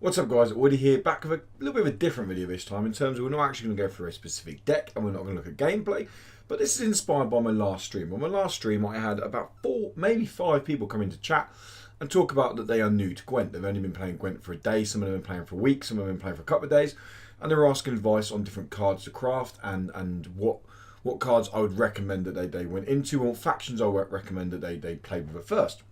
What's up guys, Woody here, back with a little bit of a different video this time in terms of we're not actually going to go through a specific deck and we're not going to look at gameplay, but this is inspired by my last stream. On my last stream I had about 4, maybe 5 people come into chat and talk about that they are new to Gwent. They've only been playing Gwent for a day, some of them have been playing for a week, some of them have been playing for a couple of days, and they were asking advice on different cards to craft and what cards I would recommend that they went into and what factions I would recommend that they played with at first.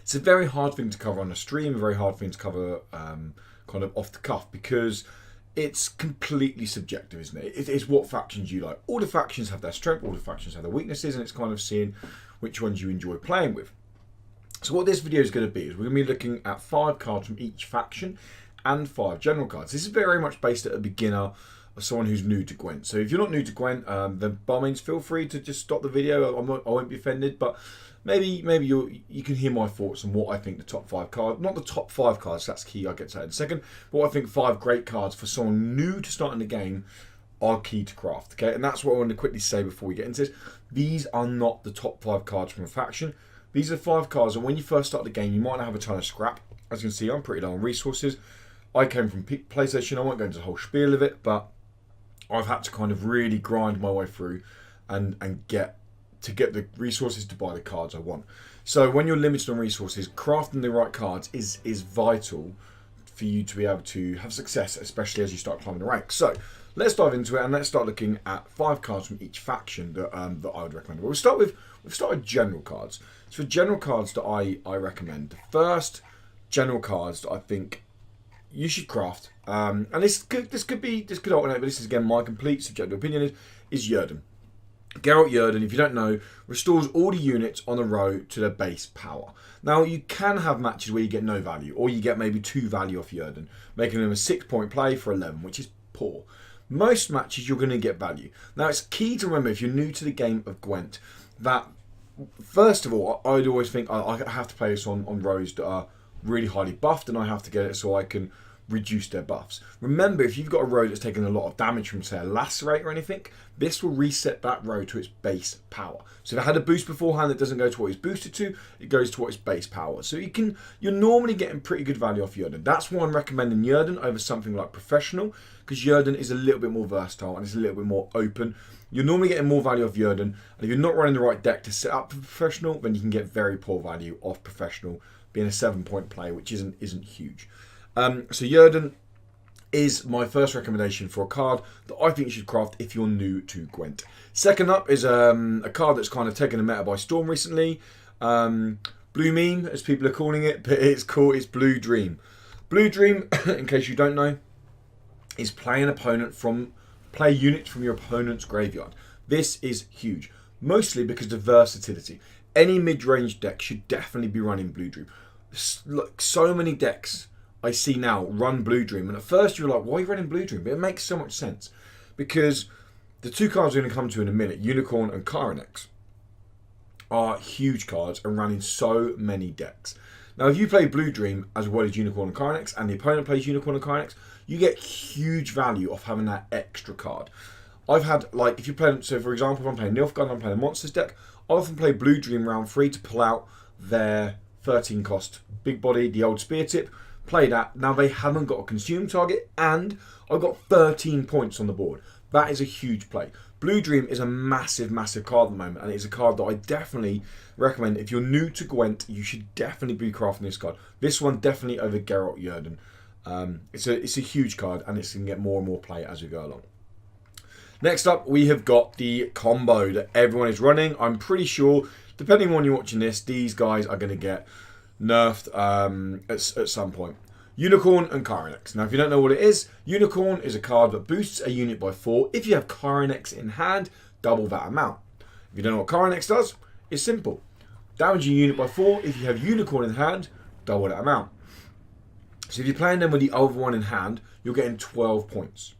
It's a very hard thing to cover on a stream, a very hard thing to cover kind of off the cuff because it's completely subjective, isn't it? It's what factions you like. All the factions have their strength, all the factions have their weaknesses, and it's kind of seeing which ones you enjoy playing with. So what this video is going to be is we're going to be looking at 5 cards from each faction and 5 general cards. This is very much based at a beginner or someone who's new to Gwent. So if you're not new to Gwent, then by all means feel free to just stop the video. I won't be offended, but maybe you can hear my thoughts on what I think the top 5 cards, not the top 5 cards, that's key, I'll get to that in a second, but what I think 5 great cards for someone new to starting the game are key to craft, okay? And that's what I want to quickly say before we get into this. These are not the top 5 cards from a faction. These are 5 cards, and when you first start the game, you might not have a ton of scrap. As you can see, I'm pretty low on resources. I came from PlayStation, I won't go into the whole spiel of it, but I've had to kind of really grind my way through and get the resources to buy the cards I want. So when you're limited on resources, crafting the right cards is vital for you to be able to have success, especially as you start climbing the ranks. So let's dive into it and let's start looking at 5 cards from each faction that I would recommend. We'll start with general cards. So for general cards that I recommend, the first general cards that I think you should craft, and this could alternate, but this is again my complete subjective opinion, is Yrden. Geralt Yrden, if you don't know, restores all the units on a row to their base power. Now, you can have matches where you get no value, or you get maybe 2 value off Yrden, making them a 6-point play for 11, which is poor. Most matches you're going to get value. Now, it's key to remember, if you're new to the game of Gwent, that first of all, I'd always think I have to play this on rows that are really highly buffed, and I have to get it so I can reduce their buffs. Remember, if you've got a row that's taken a lot of damage from, say, a lacerate or anything, this will reset that row to its base power. So if it had a boost beforehand that doesn't go to what it's boosted to, it goes to what its base power. So you're normally getting pretty good value off Yrden. That's why I'm recommending Yrden over something like Professional, because Yrden is a little bit more versatile and it's a little bit more open. You're normally getting more value off Yrden, and if you're not running the right deck to set up for Professional, then you can get very poor value off Professional, being a 7-point play, which isn't huge. So Yrden is my first recommendation for a card that I think you should craft if you're new to Gwent. Second up is a card that's kind of taken the meta by storm recently. Blue Meme, as people are calling it, but it's Blue Dream. Blue Dream, in case you don't know, is play units from your opponent's graveyard. This is huge, mostly because of the versatility. Any mid-range deck should definitely be running Blue Dream. Look, so many decks I see now run Blue Dream, and at first you're like, why are you running Blue Dream? But it makes so much sense because the 2 cards we're going to come to in a minute, Unicorn and Kyrenex, are huge cards and run in so many decks. Now, if you play Blue Dream as well as Unicorn and Kyrenex, and the opponent plays Unicorn and Kyrenex, you get huge value off having that extra card. I've had, like, if you play, so for example, if I'm playing Nilfgaard and I'm playing a Monsters deck, I often play Blue Dream round 3 to pull out their 13 cost big body, the old spear tip. Play that. Now they haven't got a consume target, and I've got 13 points on the board. That is a huge play. Blue Dream is a massive card at the moment, and it's a card that I definitely recommend. If you're new to Gwent, you should definitely be crafting this card. This one definitely over Geralt Yrden. It's a huge card, and it's going to get more and more play as we go along. Next up, we have got the combo that everyone is running. I'm pretty sure, depending on when you're watching this, these guys are going to get nerfed at some point. Unicorn and Kyrenex. Now, if you don't know what it is, Unicorn is a card that boosts a unit by 4. If you have Kyrenex in hand, double that amount. If you don't know what Kyrenex does, it's simple. Damage a unit by 4. If you have Unicorn in hand, double that amount. So if you're playing them with the other one in hand, you're getting 12 points.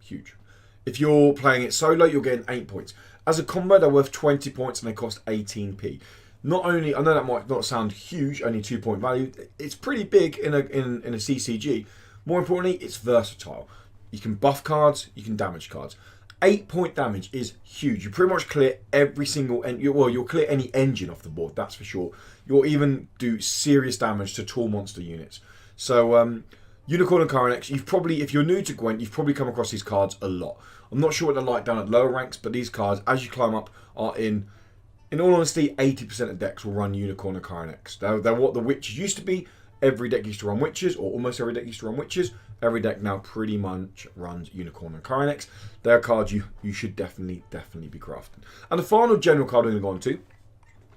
Huge. If you're playing it solo, you're getting 8 points. As a combo, they're worth 20 points and they cost 18p. Not only, I know that might not sound huge, only 2-point value. It's pretty big in a CCG. More importantly, it's versatile. You can buff cards, you can damage cards. 8-point damage is huge. You pretty much clear every single, you'll clear any engine off the board, that's for sure. You'll even do serious damage to tall monster units. So Unicorn and Kyrenex, you've probably, if you're new to Gwent, you've probably come across these cards a lot. I'm not sure what they're like down at lower ranks, but these cards, as you climb up, are in all honesty, 80% of decks will run Unicorn and Kyrenex. They're what the Witches used to be. Every deck used to run Witches, or almost every deck used to run Witches. Every deck now pretty much runs Unicorn and Kyrenex. They're cards you should definitely be crafting. And the final general card we're going to go on to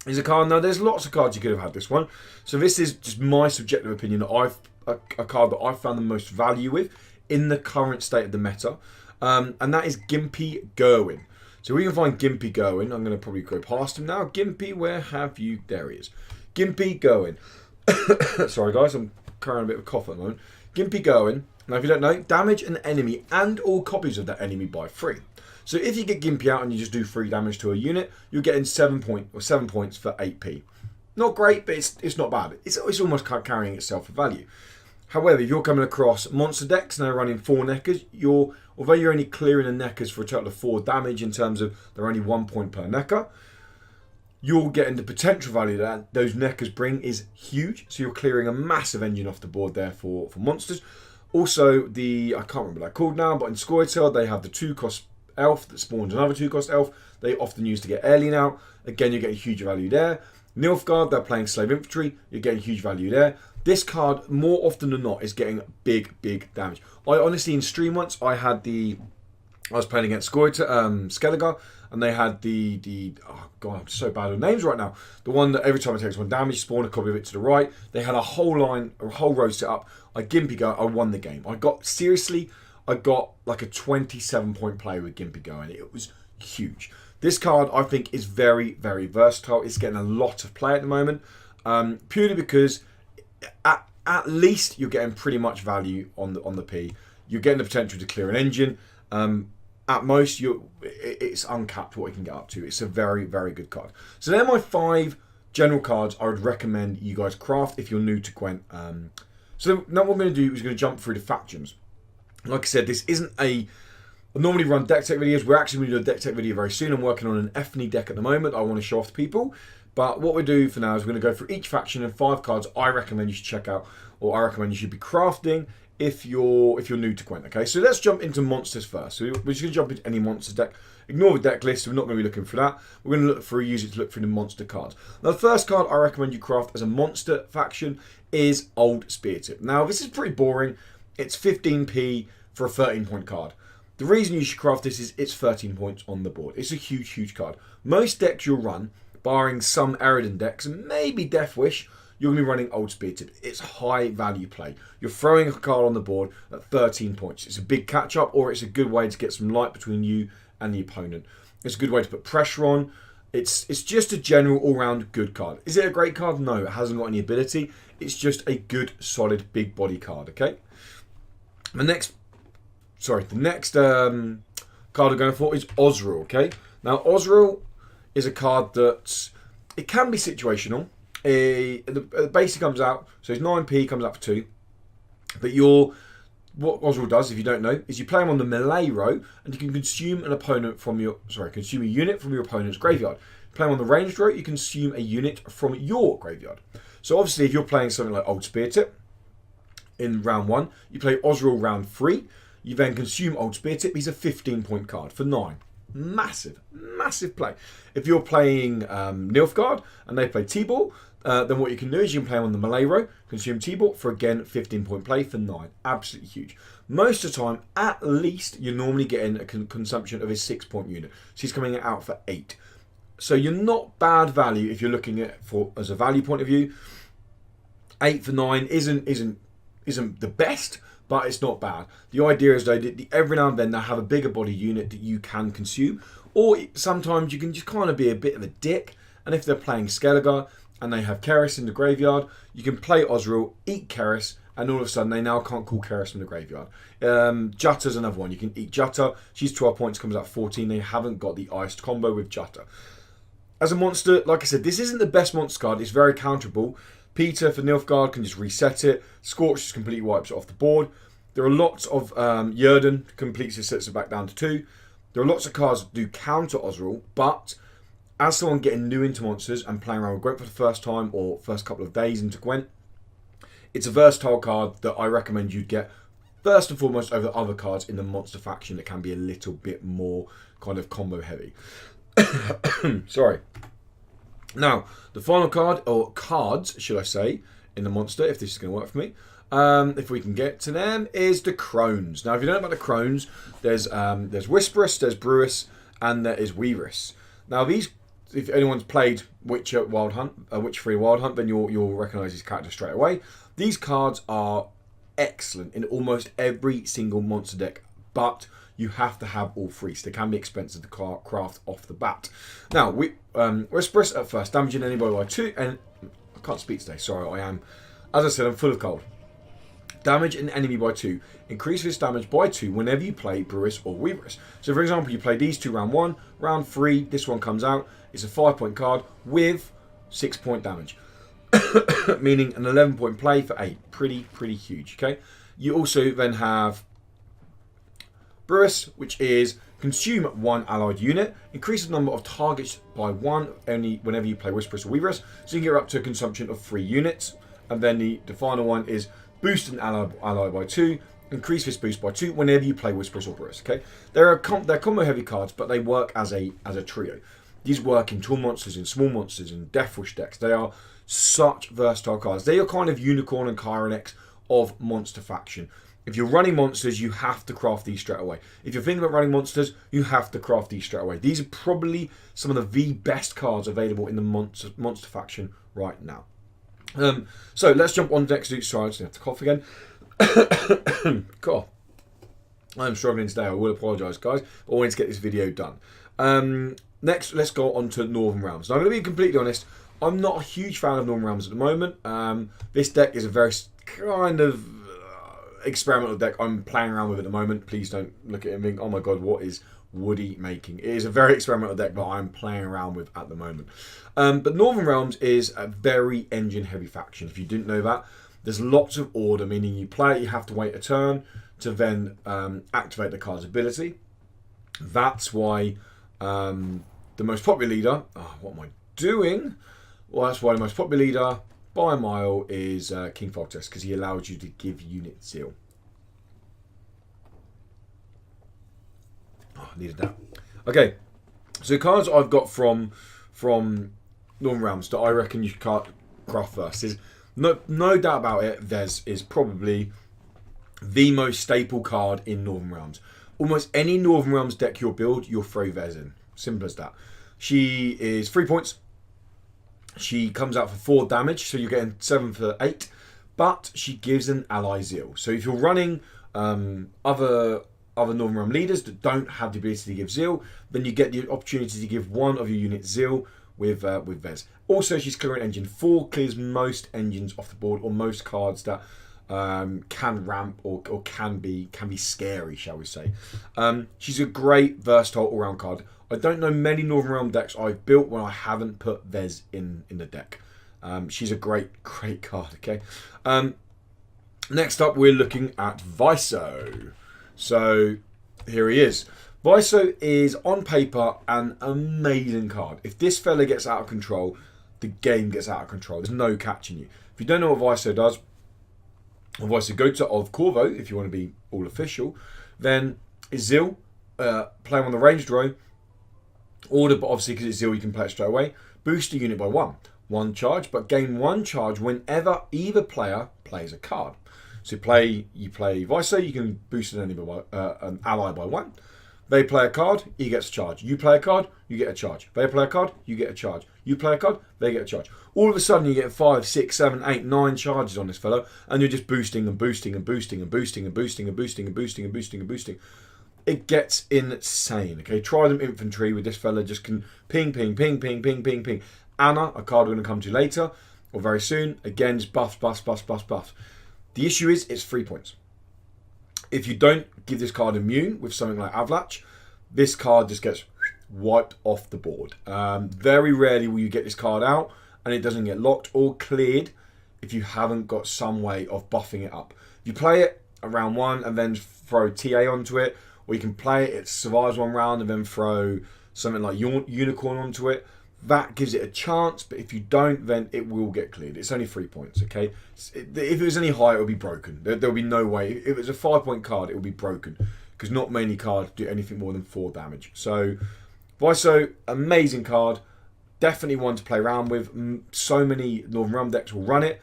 is a card. Now, there's lots of cards you could have had this one. So this is just my subjective opinion that a card that I've found the most value with in the current state of the meta. And that is Gimpy Gerwin. So we can find Gimpy Gerwin. I'm going to probably go past him now. Gimpy, where have you? There he is. Gimpy Gerwin. Sorry guys, I'm carrying a bit of a cough at the moment. Gimpy Gerwin. Now if you don't know, damage an enemy and all copies of that enemy by 3. So if you get Gimpy out and you just do 3 damage to a unit, you're getting 7 points for 8p. Not great, but it's not bad. It's almost carrying itself for value. However, if you're coming across monster decks and they're running 4 Neckers, although you're only clearing the Neckers for a total of 4 damage in terms of they're only 1 point per Necker, you're getting the potential value that those Neckers bring is huge. So you're clearing a massive engine off the board there for monsters. Also, I can't remember what they're called now, but in Squirtle, they have the 2-cost elf that spawns another 2-cost elf. They often use to get Alien out. Again, you're getting huge value there. Nilfgaard, they're playing Slave Infantry. You're getting huge value there. This card, more often than not, is getting big damage. I honestly, in stream once, I was playing against Skellig, and they had oh god, I'm so bad with names right now. The one that every time it takes 1 damage, spawn a copy of it to the right. They had a whole row set up. I Gimpy Go, I won the game. I got like a 27 point play with Gimpy Go, and it was huge. This card, I think, is very versatile. It's getting a lot of play at the moment, purely because at least you're getting pretty much value on the P. You're getting the potential to clear an engine. At most, it's uncapped what you can get up to. It's a very good card. So they're my 5 general cards I would recommend you guys craft if you're new to Gwent. So now what we're going to do is going to jump through the factions. Like I said, this isn't I normally run deck tech videos. We're actually going to do a deck tech video very soon. I'm working on an Ethny deck at the moment. I want to show off to people. But what we do for now is we're going to go through each faction and 5 cards I recommend you should check out, or I recommend you should be crafting if you're new to Gwent. Okay, so let's jump into monsters first. So we're just going to jump into any monster deck. Ignore the deck list. We're not going to be looking for that. We're going to use it to look for the monster cards. Now, the first card I recommend you craft as a monster faction is Old Spear Tip. Now, this is pretty boring. It's 15p for a 13-point card. The reason you should craft this is it's 13 points on the board. It's a huge card. Most decks you'll run, barring some Eridan decks and maybe Death Wish, you're going to be running Old Spear Tip. It's high value play. You're throwing a card on the board at 13 points. It's a big catch up, or it's a good way to get some light between you and the opponent. It's a good way to put pressure on. It's just a general all-round good card. Is it a great card? No, it hasn't got any ability. It's just a good, solid, big body card, okay? The next card I'm going for is Osriel, okay? Now, Osriel is a card that it can be situational. The basic comes out, so it's 9p, comes out for 2. But what Osriel does, if you don't know, is you play him on the melee row, and you can consume a unit from your opponent's graveyard. Play him on the ranged row, you consume a unit from your graveyard. So obviously, if you're playing something like Old Spear Tip in round 1, you play Osriel round 3. You then consume Old Spear Tip. He's a 15-point card for 9. Massive play. If you're playing Nilfgaard and they play T-Ball, then what you can do is you can play him on the melee row, consume T-Ball for, again, 15-point play for 9. Absolutely huge. Most of the time, at least, you're normally getting a consumption of a 6-point unit. So he's coming out for 8. So you're not bad value if you're looking at as a value point of view. 8 for 9 isn't the best, but it's not bad. The idea is, though, that every now and then they'll have a bigger body unit that you can consume, or sometimes you can just kind of be a bit of a dick, and if they're playing Skellig and they have Keris in the graveyard, you can play Osriel, eat Keris, and all of a sudden they now can't call Keris from the graveyard. Jutta's another one. You can eat Jutta. She's 12 points, comes out 14. They haven't got the iced combo with Jutta. As a monster, like I said, this isn't the best monster card. It's very counterable. Peter for Nilfgaard can just reset it. Scorch just completely wipes it off the board. There are lots of Yerden completes it, sets it back down to 2. There are lots of cards that do counter Osriel, but as someone getting new into monsters and playing around with Gwent for the first time or first couple of days into Gwent, It's a versatile card that I recommend you get first and foremost over other cards in the monster faction that can be a little bit more kind of combo heavy. Sorry. Now, the final card, or cards, should I say, in the monster, if this is going to work for me, if we can get to them, is the Crones. Now, if you don't know about the Crones, there's Whisperous, there's Brewis, and there is Weaveress. Now, these, if anyone's played Witcher Wild Hunt, Witcher 3 Wild Hunt, then you'll recognise these characters straight away. These cards are excellent in almost every single monster deck, but you have to have all three, so they can be expensive to craft off the bat. Now, Whisperous at first, damaging anybody by 2, and I can't speak today, sorry, I am. As I said, I'm full of cold. Damage an enemy by 2. Increase this damage by 2 whenever you play Brewis or Weaveress. So, for example, you play these two round 1, round 3, this one comes out. It's a 5-point card with 6-point damage. Meaning an 11-point play for 8. Pretty huge, okay? You also then have Brewis, which is consume 1 allied unit, increase the number of targets by 1 only whenever you play Whisperous or Weaveress, so you can get up to a consumption of 3 units. And then the final one is boost an ally by 2, increase this boost by 2 whenever you play Whisperous or Brewis. Okay, they're combo heavy cards, but they work as a trio. These work in tall monsters, in small monsters, in Deathwish decks. They are such versatile cards. They are kind of Unicorn and Chiron X of monster faction. If you're running monsters, you have to craft these straight away. If you're thinking about running monsters, you have to craft these straight away. These are probably some of the best cards available in the monster faction right now. So let's jump on next to each side. So I have to cough again. Cough. I'm struggling today. I will apologise, guys. But I wanted to get this video done. Next, let's go on to Northern Realms. Now, I'm going to be completely honest. I'm not a huge fan of Northern Realms at the moment. This deck is a very kind of experimental deck I'm playing around with at the moment. Please don't look at it and think, oh my god, what is Woody making? It is a very experimental deck that I'm playing around with at the moment. But Northern Realms is a very engine heavy faction. If you didn't know that, there's lots of order, meaning you play it, you have to wait a turn to then activate the card's ability. That's why the most popular leader, what am I doing? Well, that's why the most popular leader by a mile is King Foltest, because he allows you to give unit zeal. Oh, needed that. Okay, so the cards I've got from Northern Realms that I reckon you should craft first is no doubt about it. Vez is probably the most staple card in Northern Realms. Almost any Northern Realms deck you'll build, you'll throw Vez in. Simple as that. She is 3 points. She comes out for 4 damage, so you're getting 7 for 8. But she gives an ally zeal. So if you're running other Northern Realm leaders that don't have the ability to give zeal, then you get the opportunity to give one of your units zeal with Vez. Also, she's clearing engine 4, clears most engines off the board, or most cards that can ramp or can be scary, shall we say. She's a great versatile all-round card. I don't know many Northern Realm decks I've built when I haven't put Vez in the deck. She's a great card, okay? Next up, we're looking at Viso. So, here he is. Viso is, on paper, an amazing card. If this fella gets out of control, the game gets out of control. There's no catching you. If you don't know what Viso does, Viso Gota of Corvo, if you want to be all official, then is Zeal, play on the ranged row. Order, but obviously because it's Zeal, you can play it straight away. Boost a unit by 1 charge, but gain 1 charge whenever either player plays a card. So you play Viso, you can boost an ally by 1. They play a card, he gets a charge. You play a card, you get a charge. They play a card, you get a charge. You play a card, they get a charge. All of a sudden you get 5, 6, 7, 8, 9 charges on this fellow, and you're just boosting and boosting and boosting and boosting and boosting and boosting and boosting and boosting and boosting. It gets insane. Okay, Trident Infantry with this fella just can ping, ping, ping, ping, ping, ping, ping. Anna, a card we're going to come to later, or very soon, again, just buffs, buffs, buffs, buffs, buffs. The issue is, it's 3 points. If you don't give this card immune with something like Avalanche, this card just gets wiped off the board. Very rarely will you get this card out and it doesn't get locked or cleared if you haven't got some way of buffing it up. If you play it around 1 and then throw TA onto it, or you can play it, it survives 1 round and then throw something like Unicorn onto it, that gives it a chance, but if you don't, then it will get cleared. It's only 3 points, okay? If it was any higher, it would be broken. There'll be no way. If it was a 5-point card, it would be broken, because not many cards do anything more than 4 damage. So, Viso, amazing card. Definitely one to play around with. So many Northern Realm decks will run it.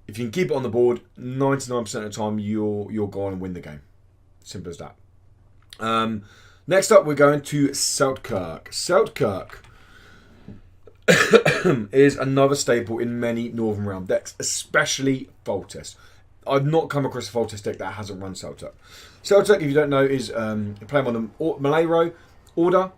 If you can keep it on the board, 99% of the time, you'll go on and win the game. Simple as that. Next up, we're going to Seltkirk. Seltkirk is another staple in many Northern Realm decks, especially Foltest. I've not come across a Foltest deck that hasn't run Seltkirk. Seltkirk, if you don't know, is playing on the Malay row order.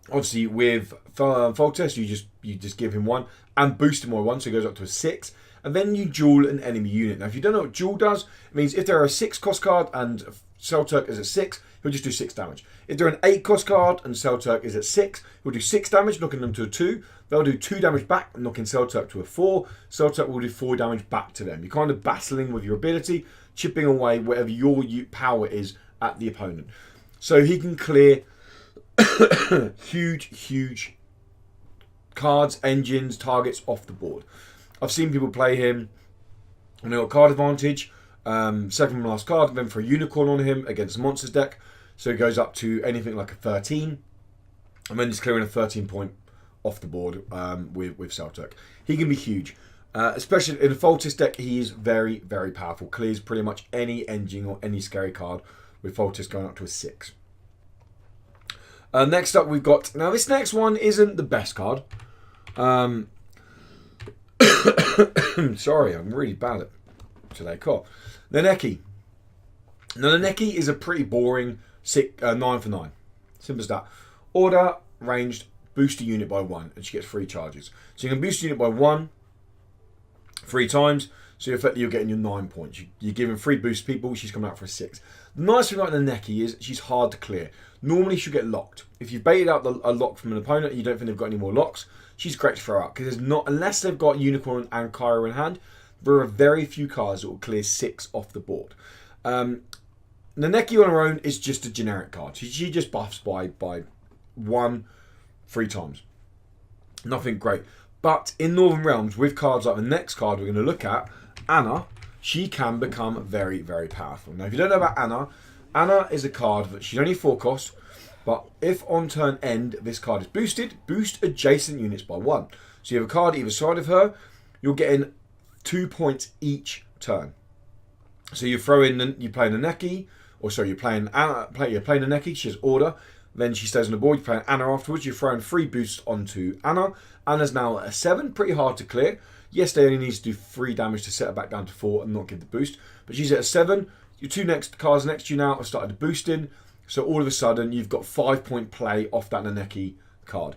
Obviously, with Foltest, you just give him 1 and boost him by 1, so he goes up to a 6. And then you duel an enemy unit. Now, if you don't know what duel does, it means if they're a 6 cost card and Seltkirk is at 6, he'll just do 6 damage. If they're an 8 cost card and Seltkirk is at 6, he'll do 6 damage, knocking them to a 2. They'll do 2 damage back, knocking Seltkirk to a 4. Seltkirk will do 4 damage back to them. You're kind of battling with your ability, chipping away whatever your power is at the opponent. So he can clear huge cards, engines, targets off the board. I've seen people play him on a card advantage, second from last card, then for a unicorn on him against monsters deck. So it goes up to anything like a 13, and then just clearing a 13 point off the board with Seltkirk. He can be huge, especially in a Foltest deck. He is very powerful. Clears pretty much any engine or any scary card with Foltest going up to a 6. Next up, we've got, now this next one isn't the best card. Sorry, I'm really bad at today. Cool. Naneki. Now, Naneki is a pretty boring 9 for 9. Simple as that. Order, ranged, boost a unit by 1, and she gets 3 charges. So you can boost a unit by 1 3 times, so effectively you're getting your 9 points. You're giving 3 boost people, she's coming out for a 6. The nice thing about Naneki is she's hard to clear. Normally she'll get locked. If you've baited out a lock from an opponent and you don't think they've got any more locks, she's great to throw out. Because there's not, unless they've got Unicorn and Kyra in hand, there are very few cards that will clear 6 off the board. Naneki on her own is just a generic card. She just buffs by 1 3 times. Nothing great. But in Northern Realms, with cards like the next card we're going to look at, Anna, she can become very powerful. Now, if you don't know about Anna, Anna is a card that she's only 4 cost, but if on turn end this card is boosted, boost adjacent units by 1. So you have a card either side of her, you're getting 2 points each turn. So you throw in, you play Naneki, or sorry, you're playing Anna, you're playing Naneki, she has order, then she stays on the board, you're playing Anna afterwards, you're throwing 3 boosts onto Anna. Anna's now at a 7, pretty hard to clear. Yes, they only need to do 3 damage to set her back down to 4 and not give the boost, but she's at a 7. Your 2 next cards next to you now have started boosting, so all of a sudden you've got 5-point play off that Naneki card.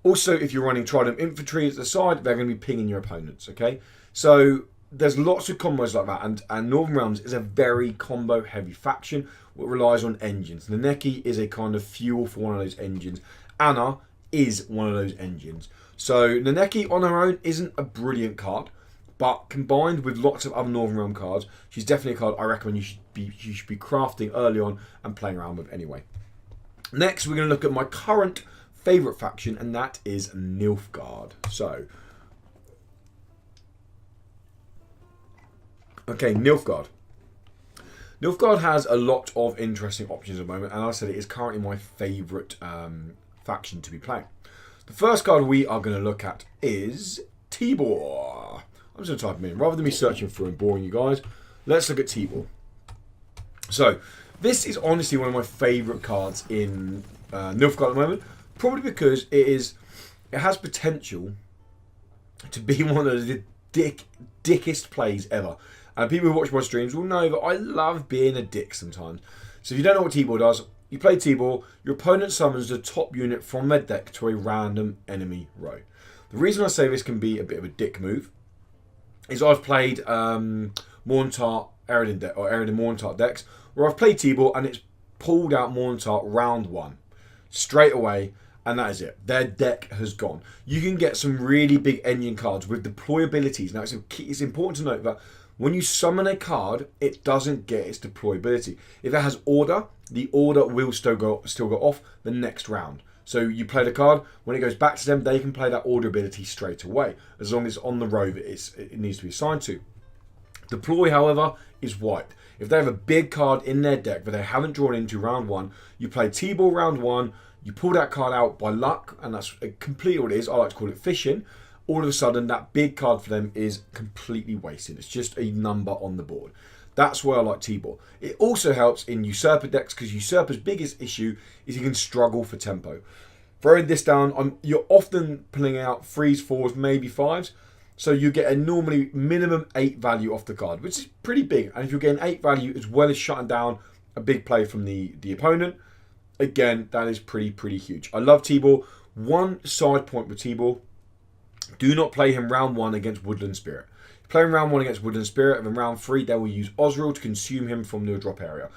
Also, if you're running Trident Infantry at the side, they're going to be pinging your opponents, okay? So there's lots of combos like that, and Northern Realms is a very combo-heavy faction that relies on engines. Naneki is a kind of fuel for one of those engines. Anna is one of those engines. So Naneki on her own isn't a brilliant card, but combined with lots of other Northern Realm cards, she's definitely a card I recommend you should be crafting early on and playing around with anyway. Next, we're going to look at my current favourite faction, and that is Nilfgaard. So, okay, Nilfgaard. Nilfgaard has a lot of interesting options at the moment, and I said it is currently my favourite faction to be playing. The first card we are going to look at is Tibor. I'm just going to type him in. Rather than me searching for and boring you guys, let's look at Tibor. So, this is honestly one of my favourite cards in Nilfgaard at the moment. Probably because it has potential to be one of the dickest plays ever. And people who watch my streams will know that I love being a dick sometimes. So if you don't know what Tibor does, you play Tibor, your opponent summons the top unit from their deck to a random enemy row. The reason I say this can be a bit of a dick move is I've played Morntart, Eredin deck, or Eredin Morntart decks, where I've played Tibor and it's pulled out Morntart round 1. Straight away, and that is it. Their deck has gone. You can get some really big engine cards with deployabilities. Now, it's important to note that when you summon a card, it doesn't get its deployability. If it has order, the order will still go off the next round. So you play the card, when it goes back to them, they can play that order ability straight away, as long as on the row that it needs to be assigned to. Deploy, however, is wiped. If they have a big card in their deck that they haven't drawn into round 1, you play T-ball round 1, you pull that card out by luck, and that's completely what it is. I like to call it fishing. All of a sudden, that big card for them is completely wasted. It's just a number on the board. That's why I like T-ball. It also helps in Usurper decks, because Usurper's biggest issue is he can struggle for tempo. Throwing this down, you're often pulling out 3s, 4s, maybe 5s. So you get a normally minimum 8 value off the card, which is pretty big. And if you're getting 8 value as well as shutting down a big play from the opponent, again, that is pretty huge. I love T-ball. One side point with T-ball: do not play him round 1 against Woodland Spirit. Play him round 1 against Woodland Spirit, and then round 3 they will use Ozreal to consume him from the drop area.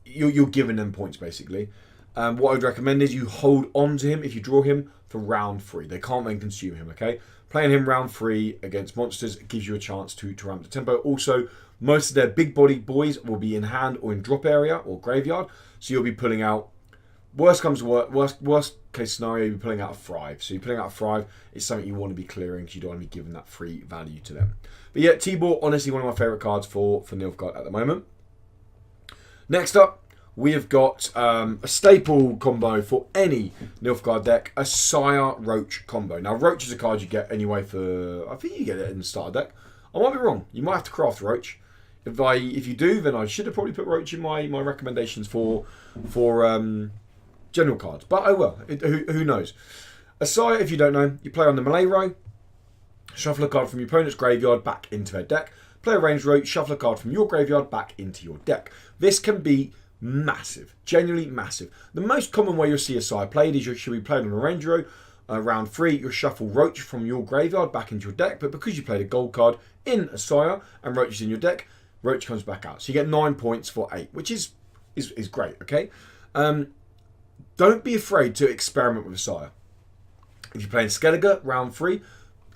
You're giving them points basically. What I would recommend is you hold on to him if you draw him for round 3. They can't then consume him, okay? Playing him round 3 against monsters gives you a chance to ramp the tempo. Also, most of their big body boys will be in hand or in drop area or graveyard, so you'll be pulling out, worst case scenario, you'll be pulling out a Thrive. So you're pulling out a Thrive, it's something you want to be clearing because you don't want to be giving that free value to them. But yeah, T-ball, honestly, one of my favourite cards for Nilfgaard at the moment. Next up, we have got a staple combo for any Nilfgaard deck, a Sire Roach combo. Now, Roach is a card you get anyway for, I think you get it in the starter deck. I might be wrong. You might have to craft Roach. If you do, then I should have probably put Roach in my recommendations for general cards. But I will. Who knows? A Sire, if you don't know, you play on the melee row, shuffle a card from your opponent's graveyard back into their deck. Play a ranged row, shuffle a card from your graveyard back into your deck. This can be massive, genuinely massive. The most common way you'll see a Sire played is she'll be played on a range row. Round 3, you'll shuffle Roach from your graveyard back into your deck, but because you played a gold card in a Sire and Roach is in your deck, Roach comes back out. So you get 9 points for 8, which is great, okay? Don't be afraid to experiment with a Sire. If you're playing Skellig round 3,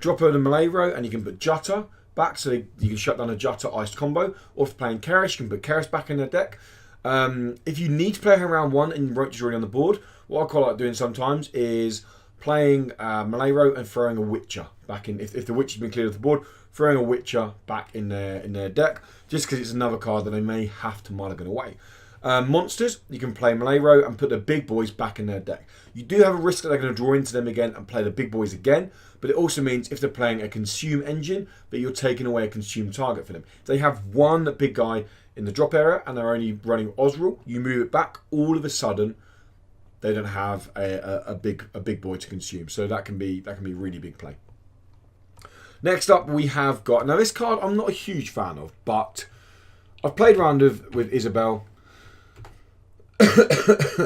drop her in the melee row and you can put Jutta back, so you can shut down a Jutta iced combo. Or if you're playing Karish, you can put Karish back in their deck. If you need to play her round 1 and Roach is already on the board, what I quite like doing sometimes is playing melee row and throwing a Witcher back in. If the Witch has been cleared off the board, throwing a Witcher back in their deck, just because it's another card that they may have to mulligan away. Monsters, you can play melee row and put the big boys back in their deck. You do have a risk that they're going to draw into them again and play the big boys again, but it also means if they're playing a consume engine, that you're taking away a consume target for them. If they have one big guy in the drop area and they're only running Ozreal, you move it back, all of a sudden they don't have a big boy to consume. So that can be a really big play. Next up, we have got, now this card I'm not a huge fan of, but I've played around with Isobel.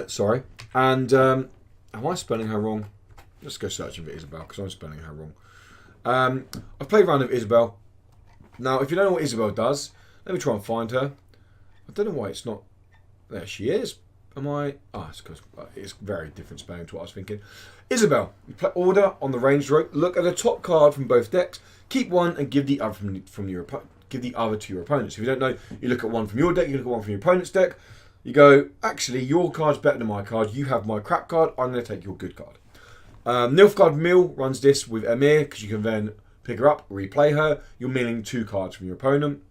Sorry. And am I spelling her wrong? Let's go searching for Isobel because I'm spelling her wrong. I've played around with Isobel. Now, if you don't know what Isobel does, let me try and find her. I don't know why it's not. There she is. Am I? Ah, it's because it's very different spelling to what I was thinking. Isobel, you play order on the ranged row. Look at the top card from both decks. Keep one and give the other from your give the other to your opponents. If you don't know, you look at one from your deck. You look at one from your opponent's deck. You go, actually, your card's better than my card. You have my crap card. I'm going to take your good card. Nilfgaard Mill runs this with Emir because you can then pick her up, replay her. You're milling 2 cards from your opponent.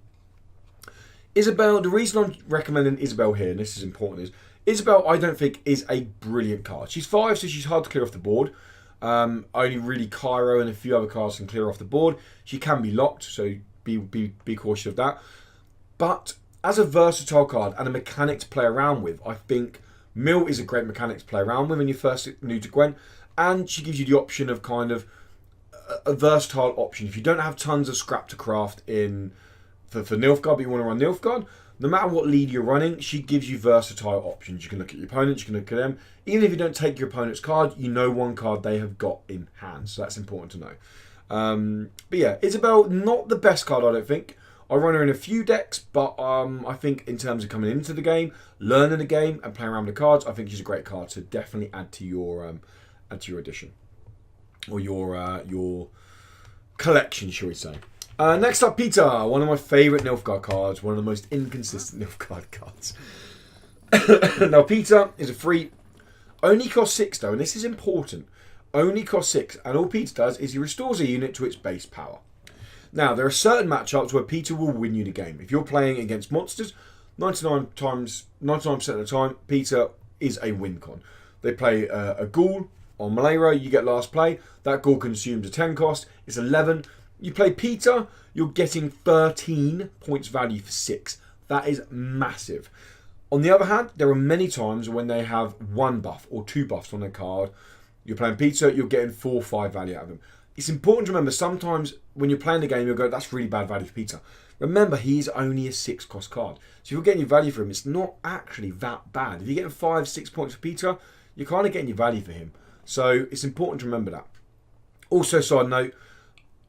Isobel, the reason I'm recommending Isobel here, and this is important, is Isobel I don't think is a brilliant card. She's 5, so she's hard to clear off the board. Only really Cairo and a few other cards can clear off the board. She can be locked, so be cautious of that. But as a versatile card and a mechanic to play around with, I think Mill is a great mechanic to play around with when you're first new to Gwent. And she gives you the option of kind of a versatile option. If you don't have tons of scrap to craft for Nilfgaard, but you want to run Nilfgaard, no matter what lead you're running, she gives you versatile options. You can look at your opponents, you can look at them. Even if you don't take your opponent's card, you know one card they have got in hand. So that's important to know. But yeah, Isobel, not the best card, I don't think. I run her in a few decks, but I think in terms of coming into the game, learning the game, and playing around with the cards, I think she's a great card to definitely add to your edition or your collection, shall we say? Next up, Peter, one of my favourite Nilfgaard cards, one of the most inconsistent Nilfgaard cards. Now, Peter is a free. Only cost 6 though, and this is important. Only cost 6, and all Peter does is he restores a unit to its base power. Now, there are certain matchups where Peter will win you the game. If you're playing against monsters, 99% of the time, Peter is a win con. They play a ghoul on Malera, you get last play. That ghoul consumes a 10 cost, it's 11. You play Peter, you're getting 13 points value for 6. That is massive. On the other hand, there are many times when they have 1 buff or 2 buffs on their card. You're playing Peter, you're getting 4 or 5 value out of them. It's important to remember, sometimes when you're playing the game, you'll go, that's really bad value for Peter. Remember, he's only a 6 cost card. So if you're getting your value for him, it's not actually that bad. If you're getting 5, 6 points for Peter, you're kind of getting your value for him. So it's important to remember that. Also, side note,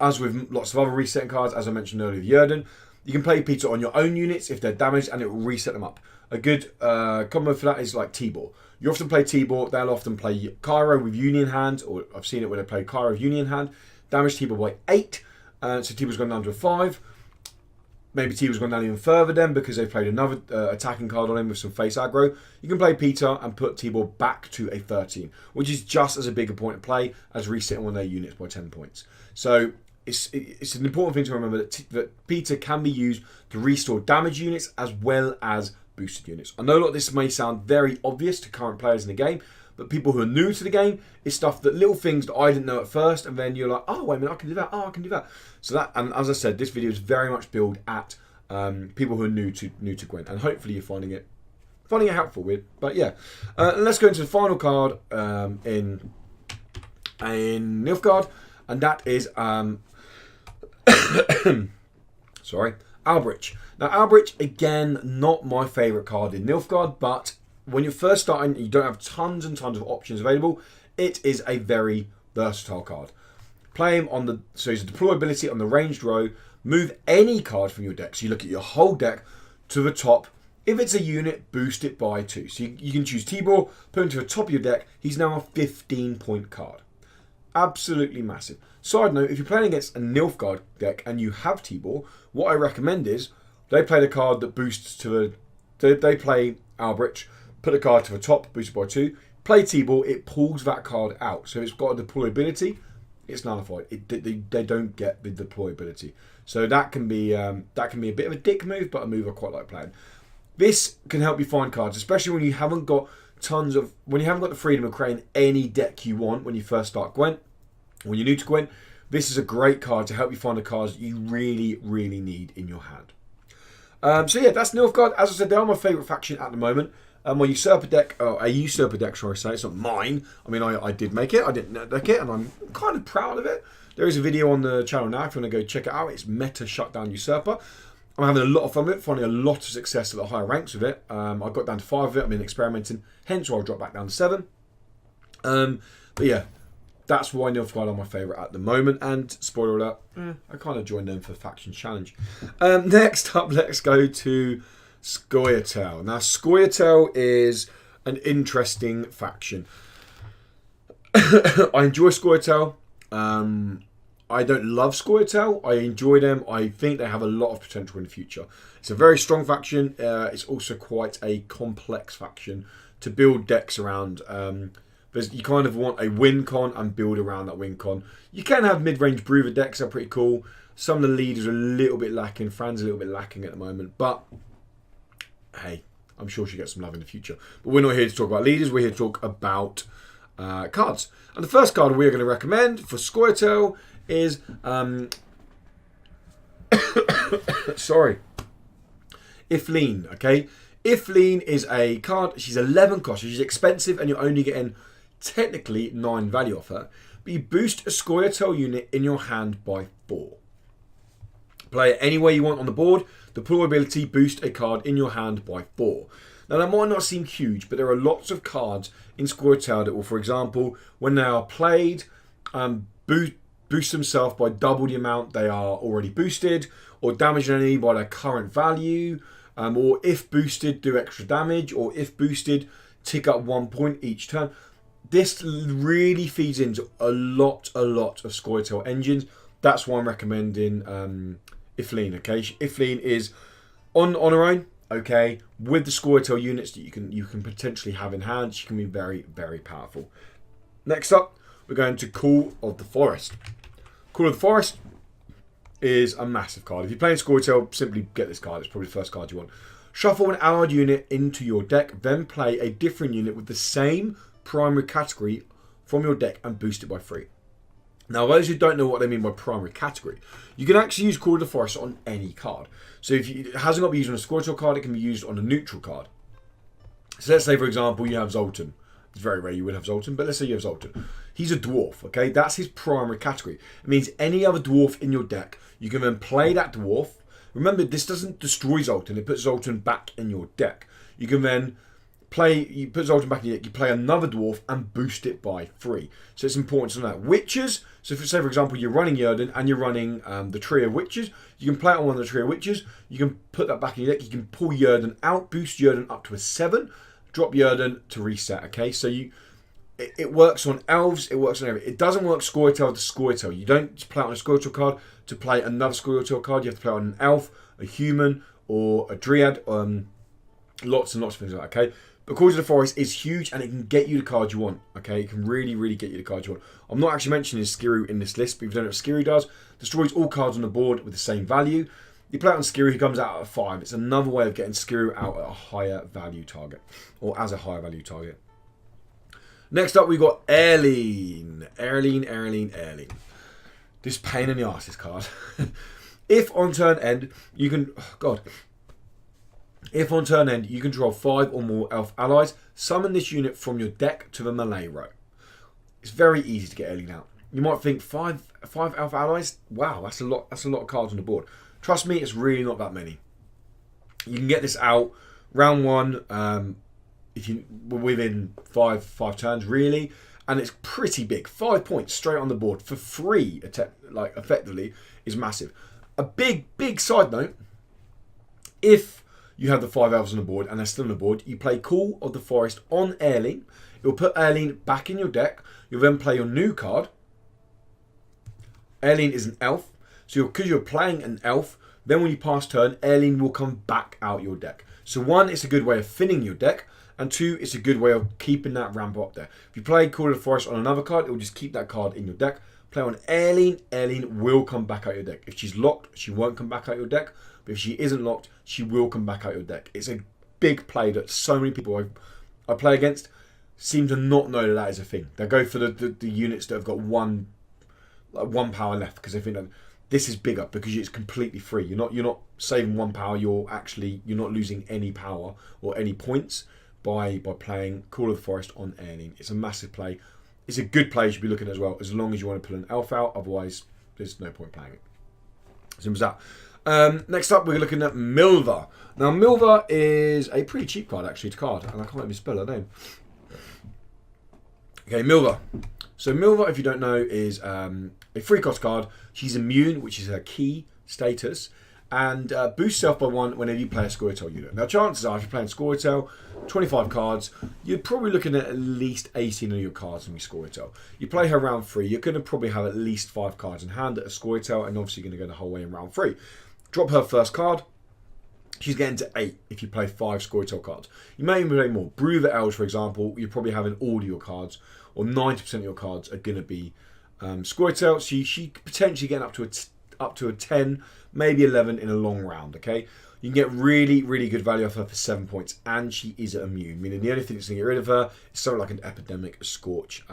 as with lots of other resetting cards, as I mentioned earlier, the Jurden, you can play Peter on your own units if they're damaged and it will reset them up. A good combo for that is like Tibor. You often play Tibor, they'll often play Cairo with Union Hand, or I've seen it when they play Cairo with Union Hand. Damage Tibor by 8, so Tibor's gone down to a 5. Maybe Tibor's gone down even further then because they've played another attacking card on him with some face aggro. You can play Peter and put Tibor back to a 13, which is just as a bigger point of play as resetting one of their units by 10 points. So it's an important thing to remember that Peter can be used to restore damage units as well as boosted units. I know a lot of this may sound very obvious to current players in the game, but people who are new to the game, it's stuff that little things that I didn't know at first, and then you're like, oh wait a minute, I can do that. Oh, I can do that. So that, and as I said, this video is very much built at people who are new to Gwent, and hopefully you're finding it helpful with. But yeah, let's go into the final card in Nilfgaard, and that is sorry, Alberich. Now, Alberich, again, not my favourite card in Nilfgaard, but when you're first starting, you don't have tons and tons of options available. It is a very versatile card. Play him on so he's a deployability on the ranged row. Move any card from your deck. So you look at your whole deck to the top. If it's a unit, boost it by 2. So you can choose Tibor, put him to the top of your deck. He's now a 15-point card. Absolutely massive. Side note, if you're playing against a Nilfgaard deck and you have Tibor, what I recommend is they play the card that boosts to the... They play Alberich, put a card to the top, boosted by 2. Play Tibor, it pulls that card out. So it's got a deployability, it's nullified. They don't get the deployability. So that can be a bit of a dick move, but a move I quite like playing. This can help you find cards, especially when you haven't got the freedom of creating any deck you want when you first start Gwent. When you're new to Gwent, this is a great card to help you find the cards that you really, really need in your hand. So yeah, that's Nilfgaard. As I said, they are my favourite faction at the moment. My usurper deck, a usurper deck, shall I say, it's not mine. I mean, I did make it, I didn't deck it, and I'm kind of proud of it. There is a video on the channel now if you want to go check it out. It's Meta Shutdown Usurper. I'm having a lot of fun with it, finding a lot of success at the higher ranks with it. I got down to 5 of it, I've been experimenting, hence why I dropped back down to 7. But yeah, that's why Nilfgaard are my favourite at the moment, and spoiler alert, I kind of joined them for the Faction Challenge. Next up, let's go to Squirtle. Now, Squirtle is an interesting faction. I enjoy Squirtle. I don't love Squirtle. I enjoy them. I think they have a lot of potential in the future. It's a very strong faction. It's also quite a complex faction to build decks around. You kind of want a win con and build around that win con. You can have mid-range Brewer decks, are pretty cool. Some of the leaders are a little bit lacking. Fran's a little bit lacking at the moment, but hey, I'm sure she'll get some love in the future. But we're not here to talk about leaders. We're here to talk about cards. And the first card we're going to recommend for Squirtle is sorry, Ifleen. Okay, Ifleen is a card. She's 11 cost. She's expensive, and you're only getting technically 9 value off her. But you boost a Squirtle unit in your hand by 4. Play it any way you want on the board. Deployability, boost a card in your hand by 4. Now, that might not seem huge, but there are lots of cards in Squirtle that will, for example, when they are played, boost themselves by double the amount they are already boosted, or damage an enemy by their current value, or if boosted, do extra damage, or if boosted, tick up 1 point each turn. This really feeds into a lot of Squirtle engines. That's why I'm recommending Ifleen. Okay, Ifleen is on her own. okay, with the Squirtle units that you can potentially have in hand. She can be very, very powerful. Next up, we're going to Call of the Forest. Call of the Forest is a massive card. If you're playing Squirtle, simply get this card. It's probably the first card you want. Shuffle an allied unit into your deck, then play a different unit with the same primary category from your deck and boost it by 3. Now, those who don't know what they mean by primary category, you can actually use Call of the Forest on any card. So if it hasn't got to be used on a Squirtle card, it can be used on a neutral card. So let's say, for example, you have Zoltan. It's very rare you would have Zoltan, but let's say you have Zoltan. He's a dwarf, okay? That's his primary category. It means any other dwarf in your deck, you can then play that dwarf. Remember, this doesn't destroy Zoltan. It puts Zoltan back in your deck. You can then you put Zoltan back in your deck, you play another dwarf and boost it by 3. So it's important to know that. Witches, so say for example you're running Jörden and you're running the Trio of Witches, you can play it on one of the Trio of Witches, you can put that back in your deck, you can pull Jörden out, boost Jörden up to a 7, drop Jörden to reset, okay? So it works on elves, it works on everything. It doesn't work Squirtle to Squirtle. You don't play it on a Squirtle card to play another Squirtle card, you have to play it on an elf, a human, or a Dryad, lots and lots of things like that, okay? But Call of the Forest is huge and it can get you the card you want. Okay, it can really, really get you the card you want. I'm not actually mentioning Skiru in this list, but if you don't know what Skiru does, destroys all cards on the board with the same value. You play it on Skiru, he comes out at a 5. It's another way of getting Skiru out at a higher value target, or as a higher value target. Next up, we've got Erling. Erling. This pain in the arse, this card. If on turn end, you can... Oh, God. If on turn end you can draw 5 or more elf allies, summon this unit from your deck to the melee row. It's very easy to get Erling out. You might think five elf allies? Wow, that's a lot of cards on the board. Trust me, it's really not that many. You can get this out round 1 if you were within five turns really, and it's pretty big. 5 points straight on the board for free, like effectively, is massive. A big side note, if you have the 5 elves on the board and they're still on the board, you play Call of the Forest on Erling. You'll put Erling back in your deck. You'll then play your new card. Erling is an elf. So because you're playing an elf, then when you pass turn, Erling will come back out your deck. So 1, it's a good way of thinning your deck. And 2, it's a good way of keeping that ramp up there. If you play Call of the Forest on another card, it will just keep that card in your deck. Play on Erling, Erling will come back out your deck. If she's locked, she won't come back out your deck. But if she isn't locked, she will come back out your deck. It's a big play that so many people I play against seem to not know that is a thing. They go for the units that have got one power left because they think that this is bigger because it's completely free. You're not saving 1 power. You're not losing any power or any points by playing Call of the Forest on Erling. It's a massive play. It's a good play you should be looking at as well, as long as you want to pull an elf out. Otherwise, there's no point playing it. Simple as that. Next up, we're looking at Milva. Now, Milva is a pretty cheap card, actually, to card. And I can't even spell her name. Okay, Milva. So, Milva, if you don't know, is a free cost card. She's immune, which is her key status. And boosts self by 1 whenever you play a Squirtle unit. Now, chances are, if you're playing Squirtle, 25 cards, you're probably looking at least 18 of your cards when you Squirtle. You play her round 3, you're going to probably have at least 5 cards in hand at a Squirtle, and obviously you're going to go the whole way in round 3. Drop her first card. She's getting to 8 if you play 5 Squirtle cards. You may even play more. Brew the Elves, for example, you're probably having all of your cards, or 90% of your cards are going to be Squirtle. So she could potentially getting up to a 10, maybe 11 in a long round, okay? You can get really, really good value off her for 7 points, and she is immune, meaning the only thing that's going to get rid of her is something like an Epidemic, a Scorch.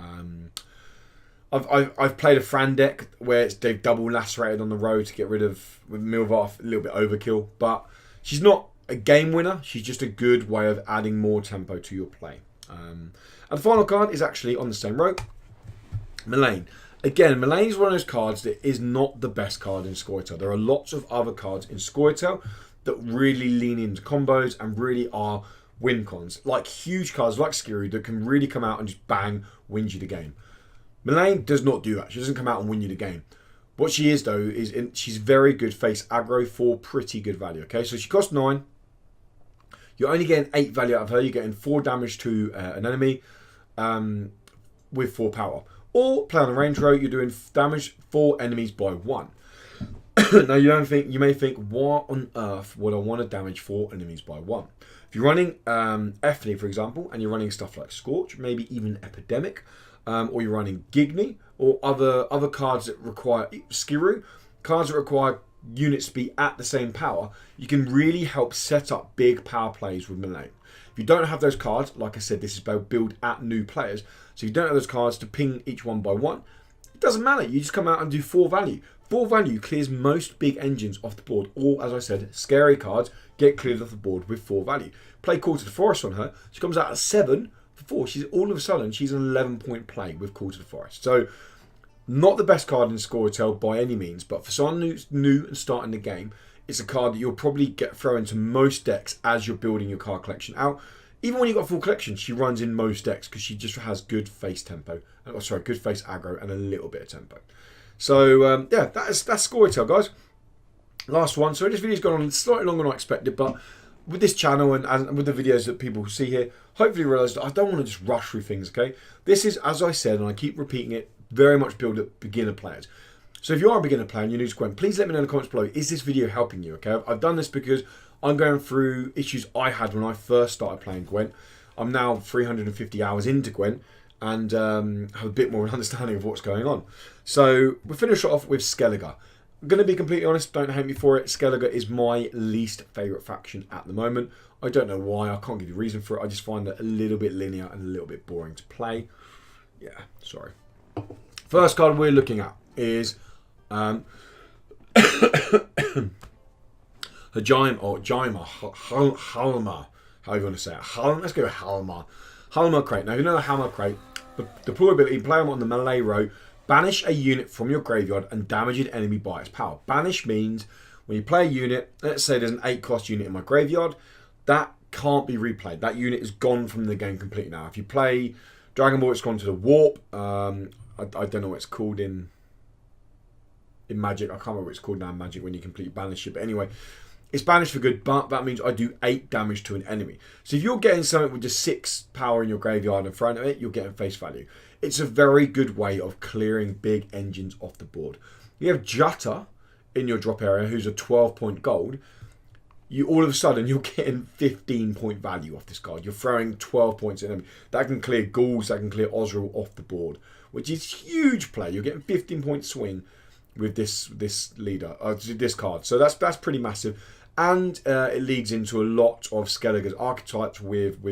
I've played a Fran deck where they've double lacerated on the road to get rid of with Milva, a little bit overkill, but she's not a game winner. She's just a good way of adding more tempo to your play. And the final card is actually on the same row, Melaine. Again, Melaine is one of those cards that is not the best card in Squirtle. There are lots of other cards in Squirtle that really lean into combos and really are win cons. Like huge cards like Skiru that can really come out and just bang, wins you the game. Melaine does not do that. She doesn't come out and win you the game. What she is, though, is she's very good face aggro for pretty good value. Okay, so she costs 9. You're only getting 8 value out of her. You're getting 4 damage to an enemy with 4 power. Or play on a range row, you're doing damage for enemies by 1. Now you may think, what on earth would I want to damage 4 enemies by 1? If you're running Ethne, for example, and you're running stuff like Scorch, maybe even Epidemic, or you're running Gigny, or other cards that require Skiru, cards that require units to be at the same power, you can really help set up big power plays with melee. If you don't have those cards, like I said, this is about build at new players, so if you don't have those cards to ping each one by 1, it doesn't matter, you just come out and do 4 value. 4 value clears most big engines off the board, or as I said, scary cards get cleared off the board with 4 value. Play Call to the Forest on her, she comes out at 7 for 4, all of a sudden she's an 11-point play with Call to the Forest. So, not the best card in Squirtle by any means, but for someone who's new and starting the game, it's a card that you'll probably get thrown into most decks as you're building your card collection out. Even when you've got full collection, she runs in most decks because she just has good face tempo. Good face aggro and a little bit of tempo. So, yeah, that's Squirtle, guys. Last one. So this video's gone on slightly longer than I expected, but with this channel and with the videos that people see here, hopefully you realise that I don't want to just rush through things, okay? This is, as I said, and I keep repeating it, very much build at beginner players. So if you are a beginner player and you're new to Gwent, please let me know in the comments below, is this video helping you, okay? I've done this because I'm going through issues I had when I first started playing Gwent. I'm now 350 hours into Gwent and have a bit more of an understanding of what's going on. So we'll finish off with Skellig. I'm going to be completely honest, don't hate me for it. Skellig is my least favourite faction at the moment. I don't know why, I can't give you a reason for it. I just find it a little bit linear and a little bit boring to play. Yeah, sorry. First card we're looking at is Ojama, or Ojama, Halma, however you want to say it. Let's go with Halma. Halma Crate. Now, if you know the Halma Crate, the deployability, play them on the melee row, banish a unit from your graveyard and damage an enemy by its power. Banish means when you play a unit, let's say there's an 8-cost unit in my graveyard, that can't be replayed. That unit is gone from the game completely now. If you play Dragon Ball, it's gone to the warp. I don't know what it's called in Magic. I can't remember what it's called now in Magic when you completely banish it. But anyway, it's banished for good, but that means I do 8 damage to an enemy. So if you're getting something with just 6 power in your graveyard in front of it, you're getting face value. It's a very good way of clearing big engines off the board. You have Jutta in your drop area, who's a 12-point gold. All of a sudden, you're getting 15-point value off this card. You're throwing 12 points at enemy. That can clear Ghouls, that can clear Ozril off the board, which is huge play. You're getting 15-point swing with this leader, this card. So that's pretty massive. And it leads into a lot of Skellig's archetypes with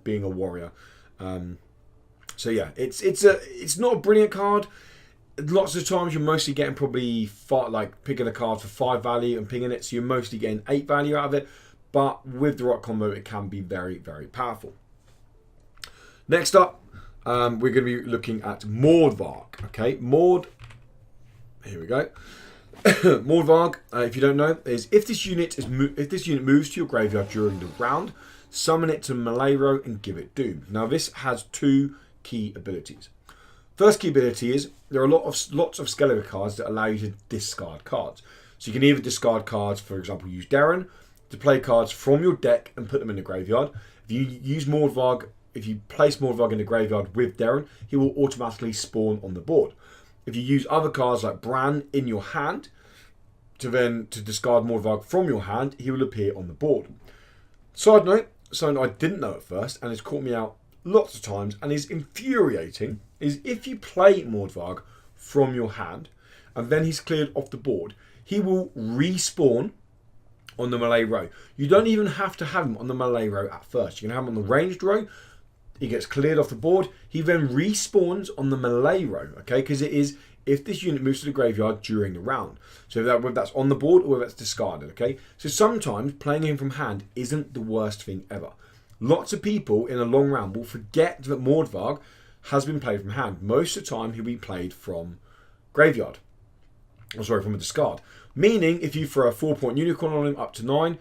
being a warrior. So yeah, it's not a brilliant card. Lots of times you're mostly getting probably picking a card for 5 value and pinging it, so you're mostly getting 8 value out of it. But with the right combo, it can be very, very powerful. Next up, we're going to be looking at Vark. Okay, here we go. Vark, if you don't know, is if this unit moves to your graveyard during the round, summon it to melee row and give it doom. Now this has 2 key abilities. First key ability is there are lots of Skellig cards that allow you to discard cards. So you can either discard cards, for example, use Darren to play cards from your deck and put them in the graveyard. If you use Mordvarg, if you place Mordvarg in the graveyard with Darren, he will automatically spawn on the board. If you use other cards like Bran in your hand to discard Mordvarg from your hand, he will appear on the board. Side note, something I didn't know at first and it's caught me out lots of times and is infuriating, is if you play Mordvarg from your hand and then he's cleared off the board, he will respawn on the melee row. You don't even have to have him on the melee row at first. You can have him on the ranged row. He gets cleared off the board. He then respawns on the melee row, okay? Because it is if this unit moves to the graveyard during the round. So whether that's on the board or whether that's discarded, okay? So sometimes playing him from hand isn't the worst thing ever. Lots of people in a long round will forget that Mordvarg has been played from hand. Most of the time, he'll be played from graveyard. From a discard. Meaning, if you throw a 4-point unicorn on him up to 9,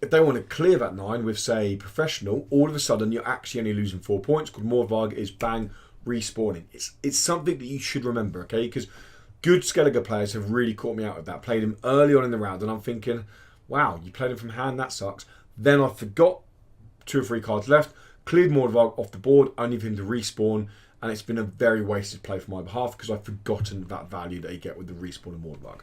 if they want to clear that 9 with, say, professional, all of a sudden you're actually only losing 4 points because Mordvarg is bang respawning. It's something that you should remember, okay? Because good Skellig players have really caught me out with that. Played him early on in the round, and I'm thinking, wow, you played him from hand, that sucks. Then I forgot 2 or 3 cards left, cleared Mordvarg off the board, only for him to respawn, and it's been a very wasted play for my behalf because I've forgotten that value that you get with the respawn of Mordvarg.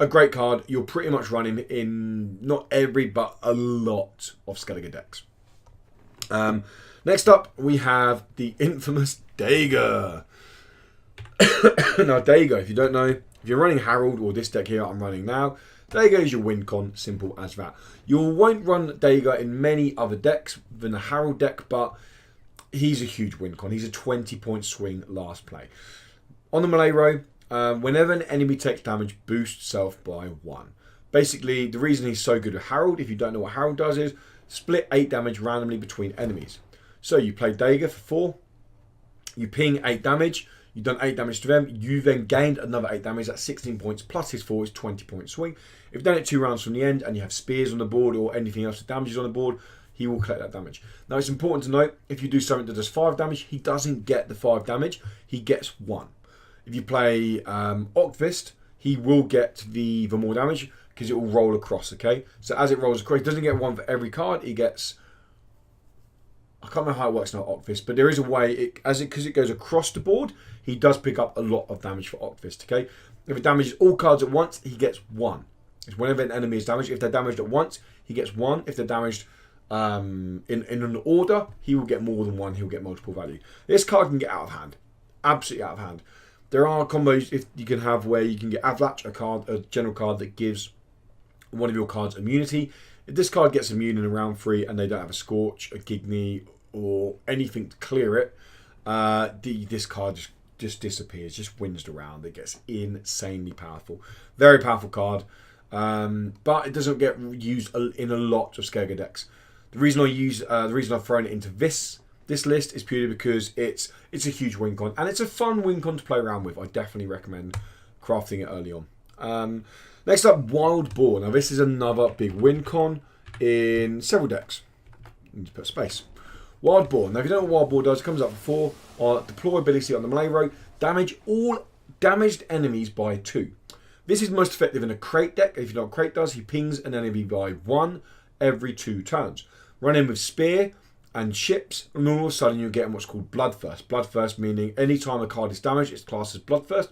a great card. You're pretty much running in not every, but a lot of Skellig decks. Next up, we have the infamous Dagger. Now, Dagger, if you don't know, if you're running Harold or this deck here I'm running now, Dagger is your win con, simple as that. You won't run Dagger in many other decks than the Harold deck, but he's a huge win con. He's a 20-point swing last play. On the melee row, whenever an enemy takes damage, boost self by 1. Basically, the reason he's so good with Harold, if you don't know what Harold does, is split 8 damage randomly between enemies. So you play Dagger for 4, you ping 8 damage, you've done 8 damage to them, you then gained another 8 damage, that's 16 points, plus his 4 is 20-point swing. If you've done it 2 rounds from the end, and you have spears on the board, or anything else that damages on the board, he will collect that damage. Now, it's important to note, if you do something that does 5 damage, he doesn't get the 5 damage, he gets 1. If you play Octvist, he will get the more damage, because it will roll across, okay? So as it rolls across, he doesn't get 1 for every card, he gets... I can't remember how it works now, Octvist, but there is a way, because it goes across the board, he does pick up a lot of damage for Octvist, okay? If it damages all cards at once, he gets 1. It's whenever an enemy is damaged. If they're damaged at once, he gets 1. If they're damaged in an order, he will get more than 1. He'll get multiple value. This card can get out of hand. Absolutely out of hand. There are combos if you can have where you can get Avalanche, a general card that gives one of your cards immunity. If this card gets immune in a round 3 and they don't have a Scorch, a Gigny, or anything to clear it, this card just disappears, just wins the round. It gets insanely powerful. Very powerful card, but it doesn't get used in a lot of Skellig decks. The reason I've thrown it into this list is purely because it's a huge win con, and it's a fun win con to play around with. I definitely recommend crafting it early on. Next up, Wild Boar. Now this is another big win con in several decks. Need to put space. Wild Boar. Now if you don't know what Wild Boar does, it comes up for 4 on deploy ability on the melee row. Damage all damaged enemies by 2. This is most effective in a crate deck. If you know what crate does, he pings an enemy by 1 every 2 turns. Run in with spear and ships, and all of a sudden you're getting what's called Bloodthirst. Bloodthirst meaning any time a card is damaged, it's classed as Bloodthirst.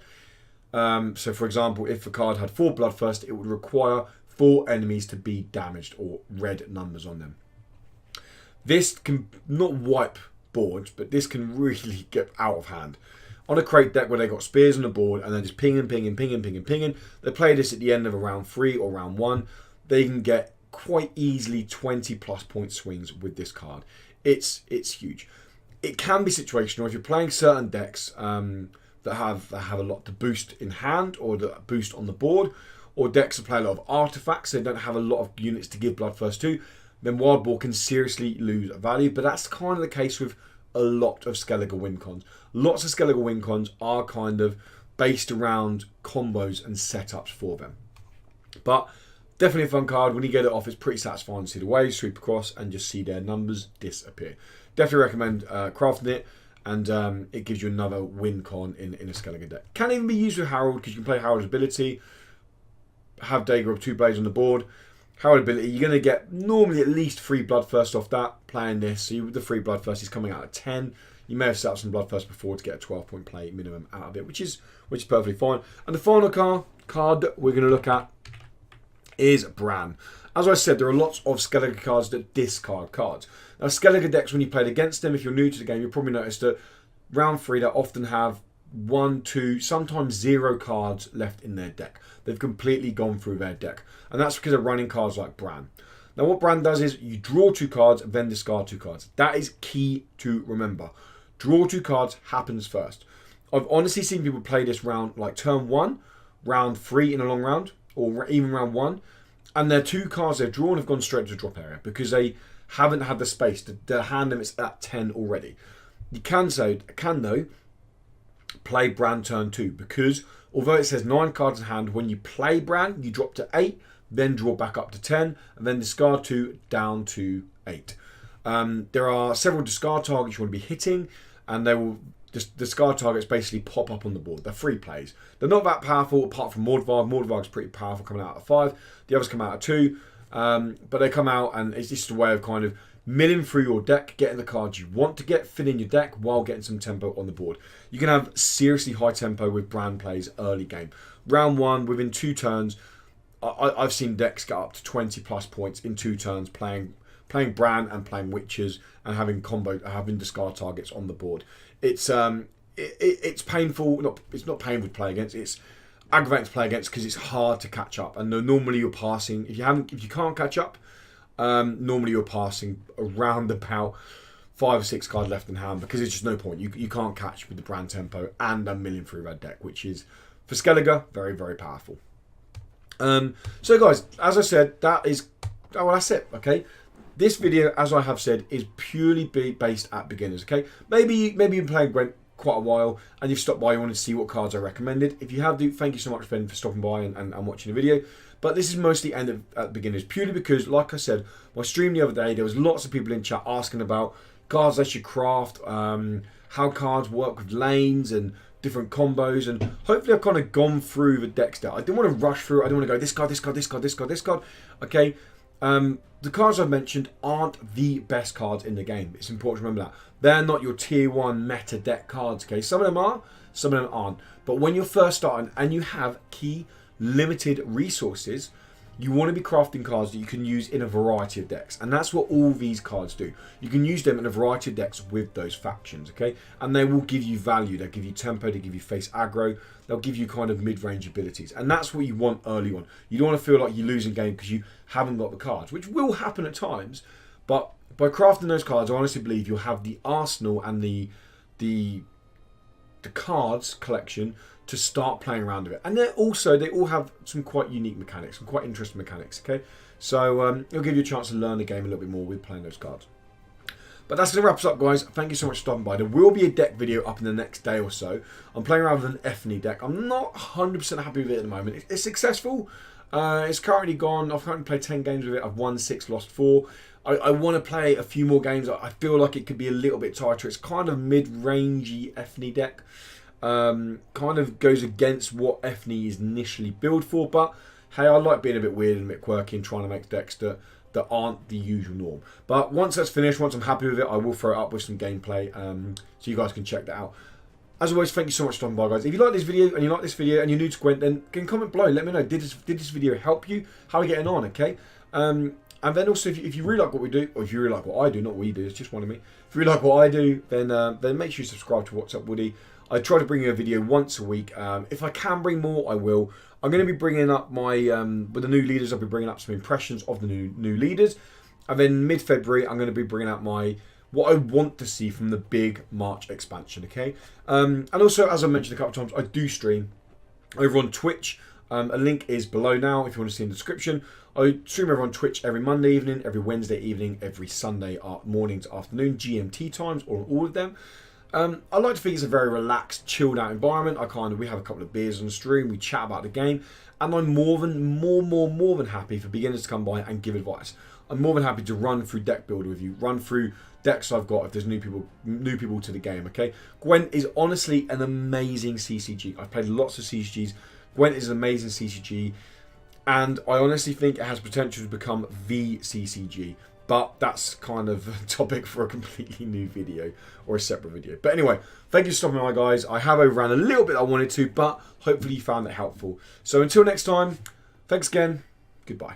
So for example, if a card had 4 Bloodthirst, it would require 4 enemies to be damaged, or red numbers on them. This can not wipe boards, but this can really get out of hand. On a crate deck where they got spears on the board and they're just pinging, they play this at the end of a round 3 or round 1, they can get quite easily 20 plus point swings with this card. It's huge. It can be situational if you're playing certain decks that have a lot to boost in hand or that boost on the board, or decks that play a lot of artifacts, they don't have a lot of units to give Bloodthirst to, then Wild Boar can seriously lose value. But that's kind of the case with a lot of Skellig win cons. Lots of Skellig win cons are kind of based around combos and setups for them. But definitely a fun card. When you get it off, it's pretty satisfying to see the waves sweep across and just see their numbers disappear. Definitely recommend crafting it, and it gives you another win con in a Skellig deck. Can even be used with Harold, because you can play Harold's ability, have Dagger of 2 blades on the board. Harold ability, you're going to get normally at least 3 Bloodthirst off that, playing this. So the 3 Bloodthirst is coming out at 10. You may have set up some Bloodthirst before to get a 12-point play minimum out of it, which is perfectly fine. And the final card we're going to look at is Bran. As I said, there are lots of Skellig cards that discard cards. Now, Skellig decks, when you played against them, if you're new to the game, you'll probably notice that round 3, they often have 1, 2, sometimes 0 cards left in their deck. They've completely gone through their deck. And that's because they're running cards like Bran. Now, what Bran does is you draw 2 cards, then discard 2 cards. That is key to remember. Draw 2 cards happens first. I've honestly seen people play this round, like turn 1, round 3 in a long round, or even round 1, and their 2 cards they've drawn have gone straight to the drop area because they haven't had the space. The hand limit's at 10 already. You can though play Bran turn 2, because although it says 9 cards in hand, when you play Bran, you drop to 8, then draw back up to 10, and then discard 2 down to 8. There are several discard targets you want to be hitting, and they will discard targets basically pop up on the board. They're free plays. They're not that powerful apart from Mordvarg. Mordvarg's pretty powerful coming out at 5. The others come out at 2, but they come out and it's just a way of kind of milling through your deck, getting the cards you want to get, filling your deck while getting some tempo on the board. You can have seriously high tempo with Bran plays early game. Round 1, within 2 turns, I've seen decks get up to 20 plus points in 2 turns playing Bran and playing Witches and having discard targets on the board. It's painful. It's not painful to play against. It's aggravating to play against because it's hard to catch up. And normally you're passing. If you can't catch up, normally you're passing around about 5 or 6 cards left in hand because there's just no point. You can't catch with the Bran tempo and a milling through red deck, which is for Skellig very, very powerful. So guys, as I said, that's it. Okay. This video, as I have said, is purely based at beginners, okay? Maybe you've been playing Gwent quite a while and you've stopped by, you wanted to see what cards I recommended. If you have, thank you so much, Ben, for stopping by and watching the video. But this is mostly aimed at beginners, purely because, like I said, my stream the other day, there was lots of people in chat asking about cards I should craft, how cards work with lanes and different combos, and hopefully I've kind of gone through the deck stat. I didn't want to rush through it. I don't want to go this card, this card, this card, this card, this card, okay? The cards I've mentioned aren't the best cards in the game. It's important to remember that. They're not your tier 1 meta deck cards, okay? Some of them are, some of them aren't. But when you're first starting and you have key limited resources, you want to be crafting cards that you can use in a variety of decks. And that's what all these cards do. You can use them in a variety of decks with those factions, okay? And they will give you value. They'll give you tempo, they give you face aggro. They'll give you kind of mid-range abilities. And that's what you want early on. You don't want to feel like you're losing game because you haven't got the cards, which will happen at times. But by crafting those cards, I honestly believe you'll have the arsenal and the cards collection to start playing around with it. And they all have some quite unique mechanics, some quite interesting mechanics, okay? So it'll give you a chance to learn the game a little bit more with playing those cards. But that's going to wrap us up, guys. Thank you so much for stopping by. There will be a deck video up in the next day or so. I'm playing around with an Ethne deck. I'm not 100% happy with it at the moment. It's successful. It's currently gone. I've currently played 10 games with it. I've won 6, lost 4. I want to play a few more games. I feel like it could be a little bit tighter. It's kind of mid-rangey Ethne deck. Kind of goes against what Ethne is initially built for. But, hey, I like being a bit weird and a bit quirky and trying to make decks that aren't the usual norm. But once that's finished, once I'm happy with it, I will throw it up with some gameplay so you guys can check that out. As always, thank you so much for stopping by, guys. If you like this video and you're new to Gwent, then can comment below. Let me know, did this video help you? How are you getting on, okay? And then also, if you really like what we do, or if you really like what I do, not what we do, it's just one of me. If you really like what I do, then make sure you subscribe to What's Up Woody. I try to bring you a video once a week. If I can bring more, I will. I'm going to be bringing up my, with the new leaders, I'll be bringing up some impressions of the new leaders. And then mid-February, I'm going to be bringing out what I want to see from the big March expansion, okay? And also, as I mentioned a couple of times, I do stream over on Twitch. A link is below now if you want to see in the description. I stream over on Twitch every Monday evening, every Wednesday evening, every Sunday morning to afternoon, GMT times, or all of them. I like to think it's a very relaxed, chilled out environment. We have a couple of beers on stream, we chat about the game, and I'm more than happy for beginners to come by and give advice. I'm more than happy to run through deck builder with you, run through decks I've got if there's new people to the game, okay? Gwent is honestly an amazing CCG. I've played lots of CCGs. Gwent is an amazing CCG, and I honestly think it has potential to become the CCG. But that's kind of a topic for a completely new video or a separate video. But anyway, thank you for stopping by, guys. I have overran a little bit I wanted to, but hopefully you found it helpful. So until next time, thanks again. Goodbye.